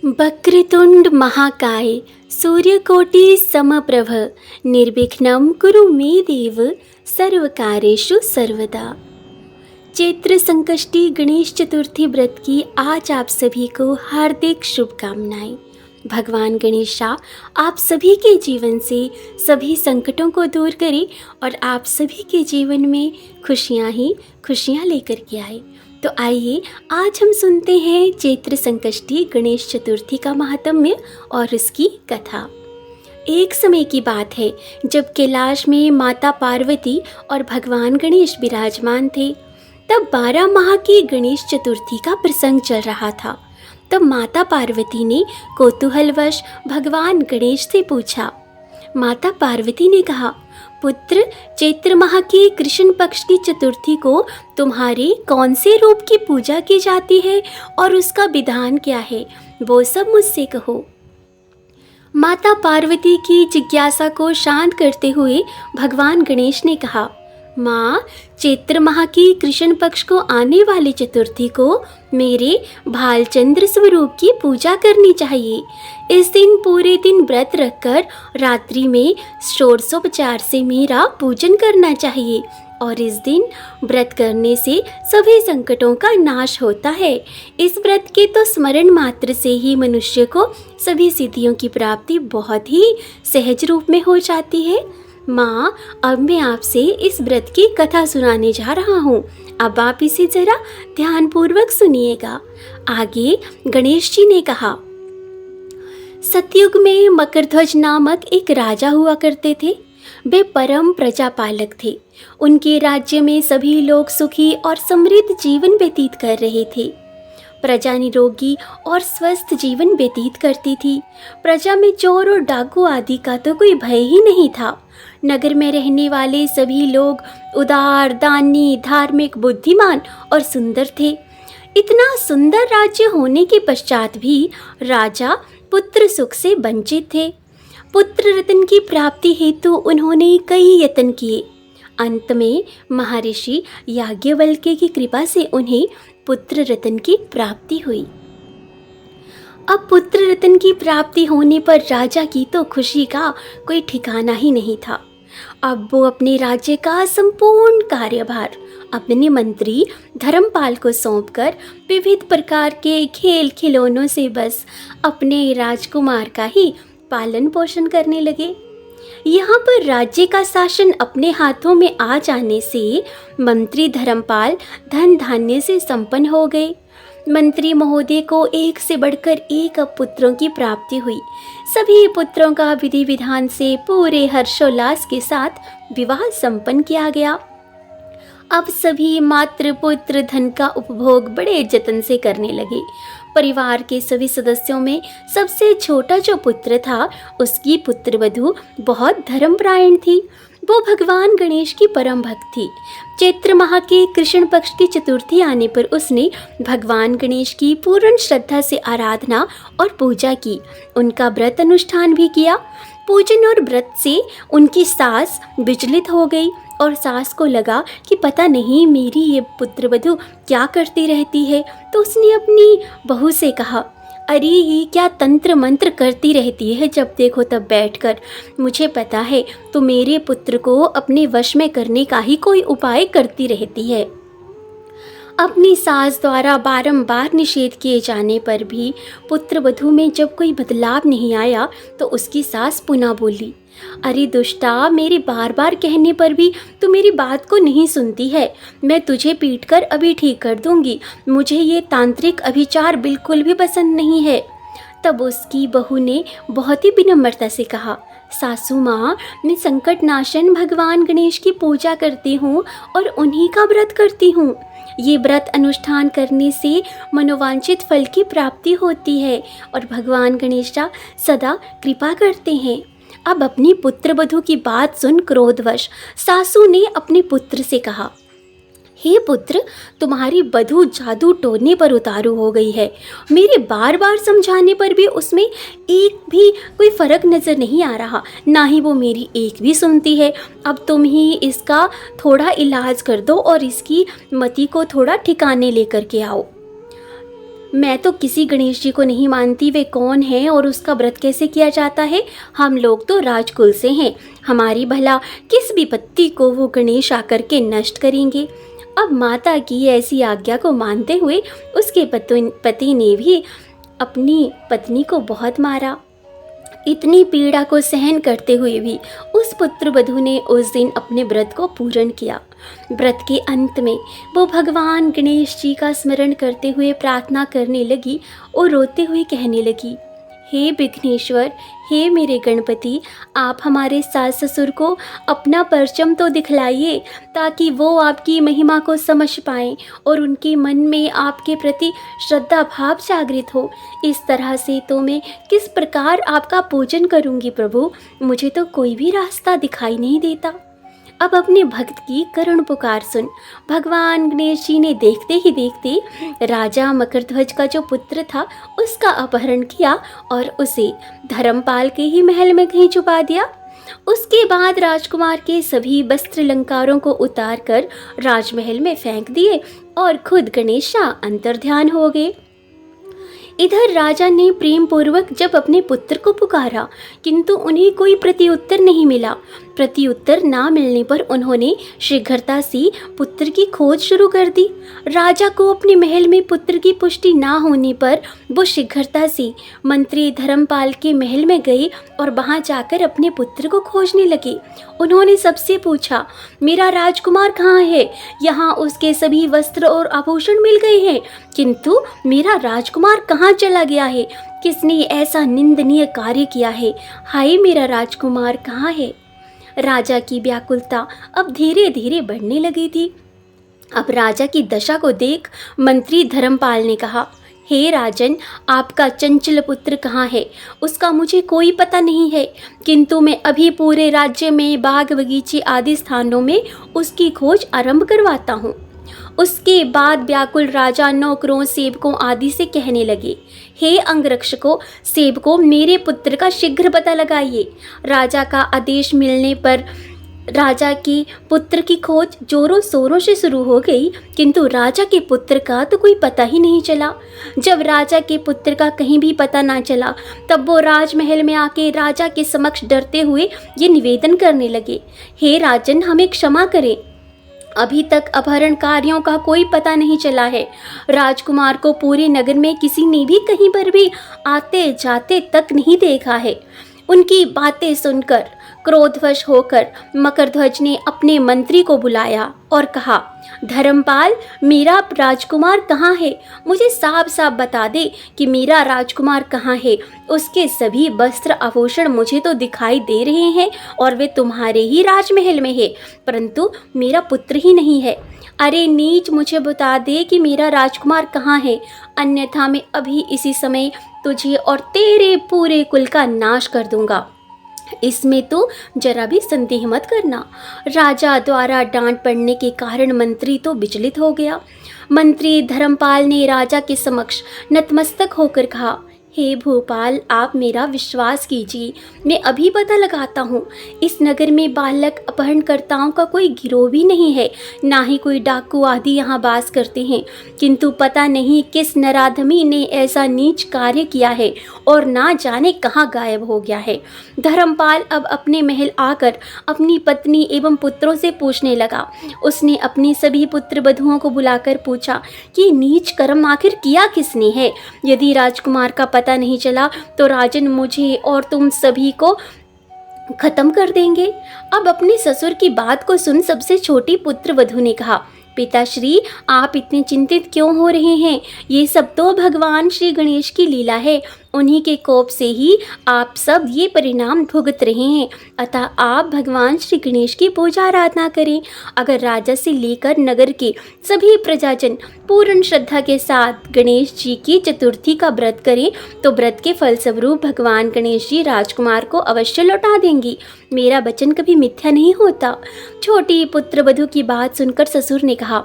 वक्रतुंड महाकाय सूर्यकोटि समप्रभ निर्विघ्नं कुरु मे देव सर्वकार्येषु सर्वदा। चैत्र संकष्टी गणेश चतुर्थी व्रत की आज आप सभी को हार्दिक शुभकामनाएं। भगवान गणेशा आप सभी के जीवन से सभी संकटों को दूर करे और आप सभी के जीवन में खुशियां ही खुशियां लेकर के आए। तो आइए आज हम सुनते हैं चैत्र संकष्टी गणेश चतुर्थी का महात्म्य और उसकी कथा। एक समय की बात है जब कैलाश में माता पार्वती और भगवान गणेश विराजमान थे। तब 12 माह की गणेश चतुर्थी का प्रसंग चल रहा था। तब माता पार्वती ने कौतूहलवश भगवान गणेश से पूछा। माता पार्वती ने कहा, पुत्र, चैत्र माह की कृष्ण पक्ष की चतुर्थी को तुम्हारे कौन से रूप की पूजा की जाती है और उसका विधान क्या है, वो सब मुझसे कहो। माता पार्वती की जिज्ञासा को शांत करते हुए भगवान गणेश ने कहा, माँ, चैत्र माह की कृष्ण पक्ष को आने वाली चतुर्थी को मेरे भालचंद्र स्वरूप की पूजा करनी चाहिए। इस दिन पूरे दिन व्रत रखकर रात्रि में षोडशोपचार से मेरा पूजन करना चाहिए और इस दिन व्रत करने से सभी संकटों का नाश होता है। इस व्रत के तो स्मरण मात्र से ही मनुष्य को सभी सिद्धियों की प्राप्ति बहुत ही सहज रूप में हो जाती है। माँ, अब मैं आपसे इस व्रत की कथा सुनाने जा रहा हूँ। अब आप इसे जरा ध्यानपूर्वक सुनिएगा। आगे गणेश जी ने कहा, सतयुग में मकरध्वज नामक एक राजा हुआ करते थे। वे परम प्रजापालक थे। उनके राज्य में सभी लोग सुखी और समृद्ध जीवन व्यतीत कर रहे थे। प्रजा निरोगी और स्वस्थ जीवन व्यतीत करती थी। प्रजा में चोर और डाकू आदि का तो कोई भय ही नहीं था। नगर में रहने वाले सभी लोग उदार, दानी, धार्मिक, बुद्धिमान और सुंदर थे। इतना सुंदर राज्य होने के पश्चात भी राजा पुत्र सुख से वंचित थे। पुत्र रत्न की प्राप्ति हेतु उन्होंने कई यत्न किए। अंत में महर्षि याज्ञवल्क्य की कृपा से उन्हें पुत्र रत्न की प्राप्ति हुई। अब पुत्र रत्न की प्राप्ति होने पर राजा की तो खुशी का कोई ठिकाना ही नहीं था। अब वो अपने राज्य का संपूर्ण कार्यभार अपने मंत्री धर्मपाल को सौंपकर विविध प्रकार के खेल खिलौनों से बस अपने राजकुमार का ही पालन पोषण करने लगे। यहाँ पर राज्य का शासन अपने हाथों में आ जाने से मंत्री धर्मपाल धन धान्य से संपन्न हो गए। मंत्री महोदय को एक से बढ़कर एक पुत्रों की प्राप्ति हुई। सभी पुत्रों का विधि विधान से पूरे हर्षोल्लास के साथ विवाह संपन्न किया गया। अब सभी मात्र पुत्र धन का उपभोग बड़े जतन से करने लगे। परिवार के सभी सदस्यों में सबसे छोटा जो पुत्र था, उसकी पुत्रवधू बहुत धर्मपरायण थी। वो भगवान गणेश की परम भक्त थी। चैत्र माह के कृष्ण पक्ष की चतुर्थी आने पर उसने भगवान गणेश की पूर्ण श्रद्धा से आराधना और पूजा की। उनका व्रत अनुष्ठान भी किया। पूजन और व्रत से उनकी सास विचलित हो गई और सास को लगा कि पता नहीं मेरी ये पुत्रवधू क्या करती रहती है। तो उसने अपनी बहू से कहा, अरे ये क्या तंत्र मंत्र करती रहती है, जब देखो तब बैठकर। मुझे पता है तो मेरे पुत्र को अपने वश में करने का ही कोई उपाय करती रहती है। अपनी सास द्वारा बारंबार निषेध किए जाने पर भी पुत्रवधू में जब कोई बदलाव नहीं आया तो उसकी सास पुनः बोली, अरे दुष्टा, मेरे बार बार कहने पर भी तू मेरी बात को नहीं सुनती है। मैं तुझे पीटकर अभी ठीक कर दूंगी। मुझे ये तांत्रिक अभिचार बिल्कुल भी पसंद नहीं है। तब उसकी बहू ने बहुत ही विनम्रता से कहा, सासू माँ, मैं संकट नाशन भगवान गणेश की पूजा करती हूँ और उन्हीं का व्रत करती हूँ। ये व्रत अनुष्ठान करने से मनोवांछित फल की प्राप्ति होती है और भगवान गणेशा सदा कृपा करते हैं। अब अपनी पुत्रवधू की बात सुन क्रोधवश सासू ने अपने पुत्र से कहा, हे पुत्र, तुम्हारी वधू जादू टोने पर उतारू हो गई है। मेरे बार बार समझाने पर भी उसमें एक भी कोई फर्क नज़र नहीं आ रहा, ना ही वो मेरी एक भी सुनती है। अब तुम ही इसका थोड़ा इलाज कर दो और इसकी मति को थोड़ा ठिकाने लेकर के आओ। मैं तो किसी गणेश जी को नहीं मानती, वे कौन है और उसका व्रत कैसे किया जाता है। हम लोग तो राजकुल से हैं, हमारी भला किस विपत्ति को वो गणेश आकर के नष्ट करेंगे। अब माता की ऐसी आज्ञा को मानते हुए उसके पति ने भी अपनी पत्नी को बहुत मारा। इतनी पीड़ा को सहन करते हुए भी उस पुत्र वधू ने उस दिन अपने व्रत को पूर्ण किया। व्रत के अंत में वो भगवान गणेश जी का स्मरण करते हुए प्रार्थना करने लगी और रोते हुए कहने लगी, हे विघ्नेश्वर, हे मेरे गणपति, आप हमारे सास ससुर को अपना परचम तो दिखलाइए ताकि वो आपकी महिमा को समझ पाएं और उनके मन में आपके प्रति श्रद्धा भाव जागृत हो। इस तरह से तो मैं किस प्रकार आपका पूजन करूंगी प्रभु, मुझे तो कोई भी रास्ता दिखाई नहीं देता। अब अपने भक्त की करुण पुकार सुन भगवान गणेश जी ने देखते ही देखते राजा मकरध्वज का जो पुत्र था उसका अपहरण किया और उसे धर्मपाल के ही महल में कहीं छुपा दिया। उसके बाद राजकुमार के सभी वस्त्र अलंकारों को उतार कर राजमहल में फेंक दिए और खुद गणेशा अंतर्ध्यान हो गए। इधर राजा ने प्रेम पूर्वक जब अपने पुत्र को पुकारा किंतु उन्हें कोई प्रत्युत्तर नहीं मिला। प्रत्युत्तर ना मिलने पर उन्होंने शीघ्रता से पुत्र की खोज शुरू कर दी। राजा को अपने महल में पुत्र की पुष्टि ना होने पर वो शीघ्रता से मंत्री धर्मपाल के महल में गए और वहां जाकर अपने पुत्र को खोजने लगे। उन्होंने सबसे पूछा, मेरा राजकुमार कहाँ है? यहाँ उसके सभी वस्त्र और आभूषण मिल गए हैं, किंतु मेरा राजकुमार कहाँ चला गया है? किसने ऐसा निंदनीय कार्य किया है? हाय, मेरा राजकुमार कहाँ है? राजा की व्याकुलता अब धीरे धीरे बढ़ने लगी थी। अब राजा की दशा को देख मंत्री धर्मपाल ने कहा, हे राजन, आपका चंचल पुत्र कहाँ है? उसका मुझे कोई पता नहीं है, किंतु मैं अभी पूरे राज्य में बाग बगीचे आदि स्थानों में उसकी खोज आरंभ करवाता हूँ। उसके बाद व्याकुल राजा नौकरों सेवकों आदि से कहने लगे, हे अंगरक्षकों, सेवकों, मेरे पुत्र का शीघ्र पता लगाइए। राजा का आदेश मिलने पर राजा के पुत्र की खोज जोरों शोरों से शुरू हो गई, किंतु राजा के पुत्र का तो कोई पता ही नहीं चला। जब राजा के पुत्र का कहीं भी पता ना चला तब वो राजमहल में आके राजा के समक्ष डरते हुए ये निवेदन करने लगे, हे राजन, हमें क्षमा करें, अभी तक अपहरणकारियों का कोई पता नहीं चला है। राजकुमार को पूरे नगर में किसी ने भी कहीं पर भी आते जाते तक नहीं देखा है। उनकी बातें सुनकर क्रोधवश होकर मकरध्वज ने अपने मंत्री को बुलाया और कहा, धर्मपाल, मेरा राजकुमार कहाँ है? मुझे साफ साफ बता दे कि मेरा राजकुमार कहाँ है। उसके सभी वस्त्र आभूषण मुझे तो दिखाई दे रहे हैं और वे तुम्हारे ही राजमहल में है, परंतु मेरा पुत्र ही नहीं है। अरे नीच, मुझे बता दे कि मेरा राजकुमार कहाँ है, अन्यथा मैं अभी इसी समय तुझे और तेरे पूरे कुल का नाश कर दूंगा। इसमें तो जरा भी संदेह मत करना। राजा द्वारा डांट पड़ने के कारण मंत्री तो विचलित हो गया। मंत्री धर्मपाल ने राजा के समक्ष नतमस्तक होकर कहा, हे भोपाल, आप मेरा विश्वास कीजिए, मैं अभी पता लगाता हूँ। इस नगर में बालक अपहरणकर्ताओं का कोई गिरोह भी नहीं है, ना ही कोई डाकू आदि यहाँ वास करते हैं, किंतु पता नहीं किस नराधमी ने ऐसा नीच कार्य किया है और ना जाने कहाँ गायब हो गया है। धर्मपाल अब अपने महल आकर अपनी पत्नी एवं पुत्रों से पूछने लगा। उसने अपनी सभी पुत्र वधुओं को बुलाकर पूछा कि नीच कर्म आखिर किया किसने है? यदि राजकुमार का पता नहीं चला तो राजन मुझे और तुम सभी को खत्म कर देंगे। अब अपने ससुर की बात को सुन सबसे छोटी पुत्र वधु ने कहा, पिताश्री, आप इतने चिंतित क्यों हो रहे हैं? ये सब तो भगवान श्री गणेश की लीला है, उन्हीं के कोप से ही आप सब ये परिणाम भुगत रहे हैं। अतः आप भगवान श्री गणेश की पूजा आराधना करें। अगर राजा से लेकर नगर के सभी प्रजाजन पूर्ण श्रद्धा के साथ गणेश जी की चतुर्थी का व्रत करें तो व्रत के फलस्वरूप भगवान गणेश जी राजकुमार को अवश्य लौटा देंगी। मेरा वचन कभी मिथ्या नहीं होता। छोटी पुत्र वधु की बात सुनकर ससुर ने कहा,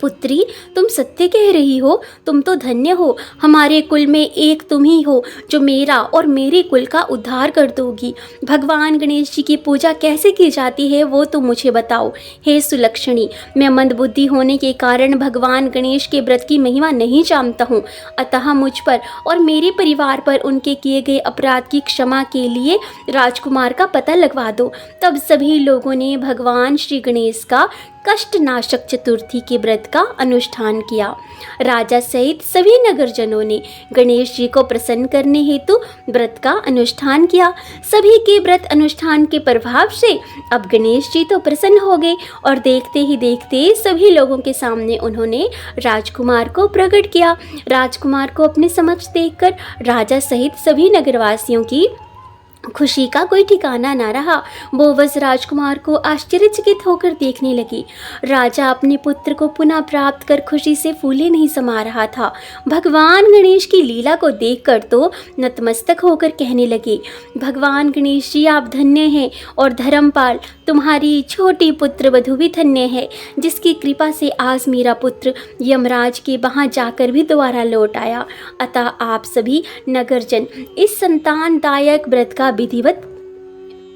पुत्री, तुम सत्य कह रही हो, तुम तो धन्य हो। हमारे कुल में एक तुम ही हो जो मेरा और मेरे कुल का उद्धार कर दोगी। भगवान गणेश जी की पूजा कैसे की जाती है वो तुम मुझे बताओ। हे सुलक्षणी, मैं मंदबुद्धि होने के कारण भगवान गणेश के व्रत की महिमा नहीं जानता हूँ, अतः मुझ पर और मेरे परिवार पर उनके किए गए अपराध की क्षमा के लिए राजकुमार का पता लगवा दो। तब सभी लोगों ने भगवान श्री गणेश का कष्टनाशक चतुर्थी के व्रत का अनुष्ठान किया। राजा सहित सभी नगरजनों ने गणेश जी को प्रसन्न करने हेतु व्रत का अनुष्ठान किया। सभी के व्रत अनुष्ठान के प्रभाव से अब गणेश जी तो प्रसन्न हो गए और देखते ही देखते सभी लोगों के सामने उन्होंने राजकुमार को प्रकट किया। राजकुमार को अपने समक्ष देखकर राजा सहित सभी नगरवासियों की खुशी का कोई ठिकाना ना रहा। वो बस राजकुमार को आश्चर्यचकित होकर देखने लगी। राजा अपने पुत्र को पुनः प्राप्त कर खुशी से फूले नहीं समा रहा था। भगवान गणेश की लीला को देखकर तो नतमस्तक होकर कहने लगे, भगवान गणेश जी आप धन्य हैं और धर्मपाल तुम्हारी छोटी पुत्र वधू भी धन्य है, जिसकी कृपा से आज मेरा पुत्र यमराज के वहाँ जाकर भी दोबारा लौट आया। अतः आप सभी नगरजन इस संतानदायक व्रत का विधिवत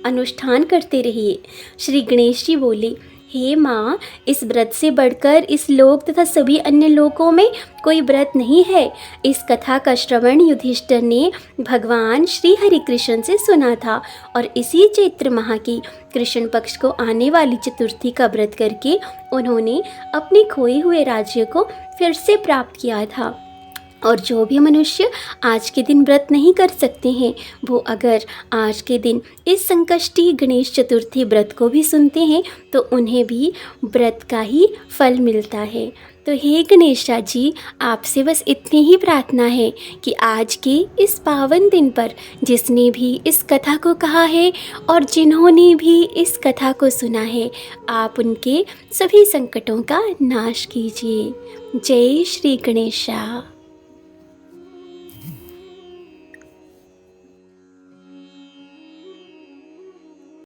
अनुष्ठान करते रहिए। श्री गणेश जी बोले, हे माँ, इस व्रत से बढ़कर इस लोक तथा सभी अन्य लोकों में कोई व्रत नहीं है। इस कथा का श्रवण युधिष्ठिर ने भगवान श्री हरि कृष्ण से सुना था और इसी चैत्र माह की कृष्ण पक्ष को आने वाली चतुर्थी का व्रत करके उन्होंने अपने खोए हुए राज्य को फिर से प्राप्त किया था। और जो भी मनुष्य आज के दिन व्रत नहीं कर सकते हैं, वो अगर आज के दिन इस संकष्टी गणेश चतुर्थी व्रत को भी सुनते हैं तो उन्हें भी व्रत का ही फल मिलता है। तो हे गणेशा जी, आपसे बस इतनी ही प्रार्थना है कि आज के इस पावन दिन पर जिसने भी इस कथा को कहा है और जिन्होंने भी इस कथा को सुना है, आप उनके सभी संकटों का नाश कीजिए। जय श्री गणेशा।